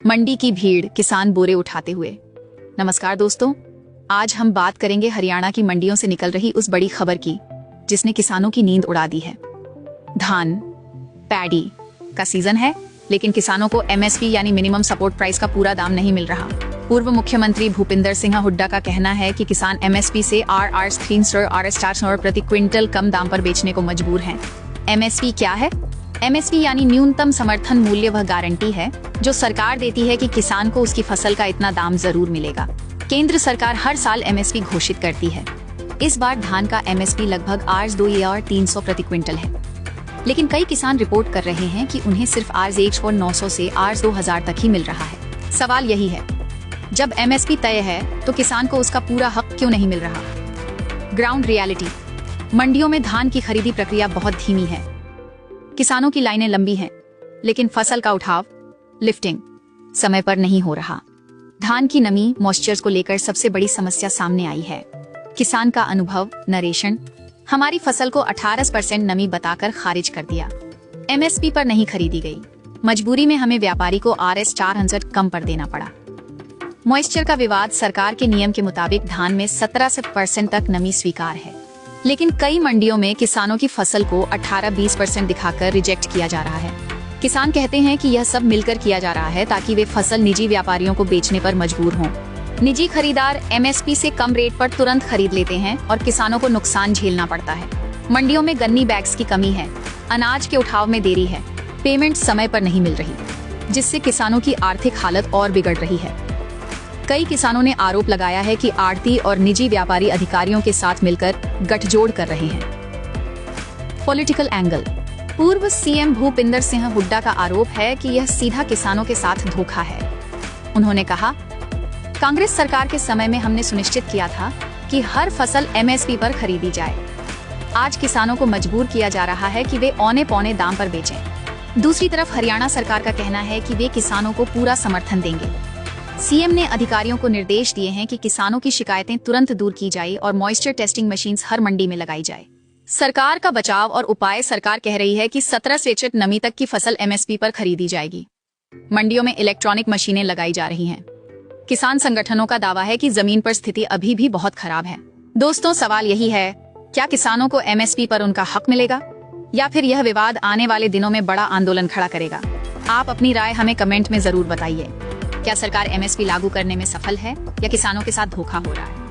मंडी की भीड़, किसान बोरे उठाते हुए। नमस्कार दोस्तों, आज हम बात करेंगे हरियाणा की मंडियों से निकल रही उस बड़ी खबर की जिसने किसानों की नींद उड़ा दी है। धान पैडी का सीजन है, लेकिन किसानों को एमएसपी यानी मिनिमम सपोर्ट प्राइस का पूरा दाम नहीं मिल रहा। पूर्व मुख्यमंत्री भूपिंदर सिंह हुड्डा का कहना है कि किसान एमएसपी से RR प्रति क्विंटल कम दाम पर बेचने को मजबूर हैं। एमएसपी क्या है? एमएसपी यानी न्यूनतम समर्थन मूल्य वह गारंटी है जो सरकार देती है कि किसान को उसकी फसल का इतना दाम जरूर मिलेगा। केंद्र सरकार हर साल एमएसपी घोषित करती है। इस बार धान का एमएसपी लगभग R2300 प्रति क्विंटल है, लेकिन कई किसान रिपोर्ट कर रहे हैं कि उन्हें सिर्फ R1900 से R2000 तक ही मिल रहा है। सवाल यही है, जब एमएसपी तय है तो किसान को उसका पूरा हक क्यों नहीं मिल रहा? ग्राउंड रियलिटी: मंडियों में धान की खरीदी प्रक्रिया बहुत धीमी है। किसानों की लाइनें लंबी हैं, लेकिन फसल का उठाव लिफ्टिंग समय पर नहीं हो रहा। धान की नमी मॉइस्चर को लेकर सबसे बड़ी समस्या सामने आई है। किसान का अनुभव नरेशन: हमारी फसल को 18% नमी बताकर खारिज कर दिया। एमएसपी पर नहीं खरीदी गई। मजबूरी में हमें व्यापारी को RS400 कम पर देना पड़ा। मॉइस्चर का विवाद: सरकार के नियम के मुताबिक धान में 17% तक नमी स्वीकार है, लेकिन कई मंडियों में किसानों की फसल को 18-20% दिखाकर रिजेक्ट किया जा रहा है। किसान कहते हैं कि यह सब मिलकर किया जा रहा है ताकि वे फसल निजी व्यापारियों को बेचने पर मजबूर हों। निजी खरीदार एमएसपी से कम रेट पर तुरंत खरीद लेते हैं और किसानों को नुकसान झेलना पड़ता है। मंडियों में गन्नी बैग्स की कमी है, अनाज के उठाव में देरी है, पेमेंट समय पर नहीं मिल रही, जिससे किसानों की आर्थिक हालत और बिगड़ रही है। कई किसानों ने आरोप लगाया है कि आड़ती और निजी व्यापारी अधिकारियों के साथ मिलकर गठजोड़ कर रहे हैं। पॉलिटिकल एंगल: पूर्व सीएम भूपिंदर सिंह हुड्डा का आरोप है कि यह सीधा किसानों के साथ धोखा है। उन्होंने कहा, कांग्रेस सरकार के समय में हमने सुनिश्चित किया था कि हर फसल एमएसपी पर खरीदी जाए। आज किसानों को मजबूर किया जा रहा है कि वे औने पौने दाम पर बेचें। दूसरी तरफ हरियाणा सरकार का कहना है कि वे किसानों को पूरा समर्थन देंगे। सीएम ने अधिकारियों को निर्देश दिए हैं कि किसानों की शिकायतें तुरंत दूर की जाए और मॉइस्चर टेस्टिंग मशीन्स हर मंडी में लगाई जाए। सरकार का बचाव और उपाय: सरकार कह रही है कि 17% नमी तक की फसल एमएसपी पर खरीदी जाएगी। मंडियों में इलेक्ट्रॉनिक मशीनें लगाई जा रही हैं। किसान संगठनों का दावा है कि जमीन पर स्थिति अभी भी बहुत खराब है। दोस्तों, सवाल यही है, क्या किसानों को एमएसपी पर उनका हक मिलेगा या फिर यह विवाद आने वाले दिनों में बड़ा आंदोलन खड़ा करेगा? आप अपनी राय हमें कमेंट में जरूर बताइए। क्या सरकार एमएसपी लागू करने में सफल है या किसानों के साथ धोखा हो रहा है?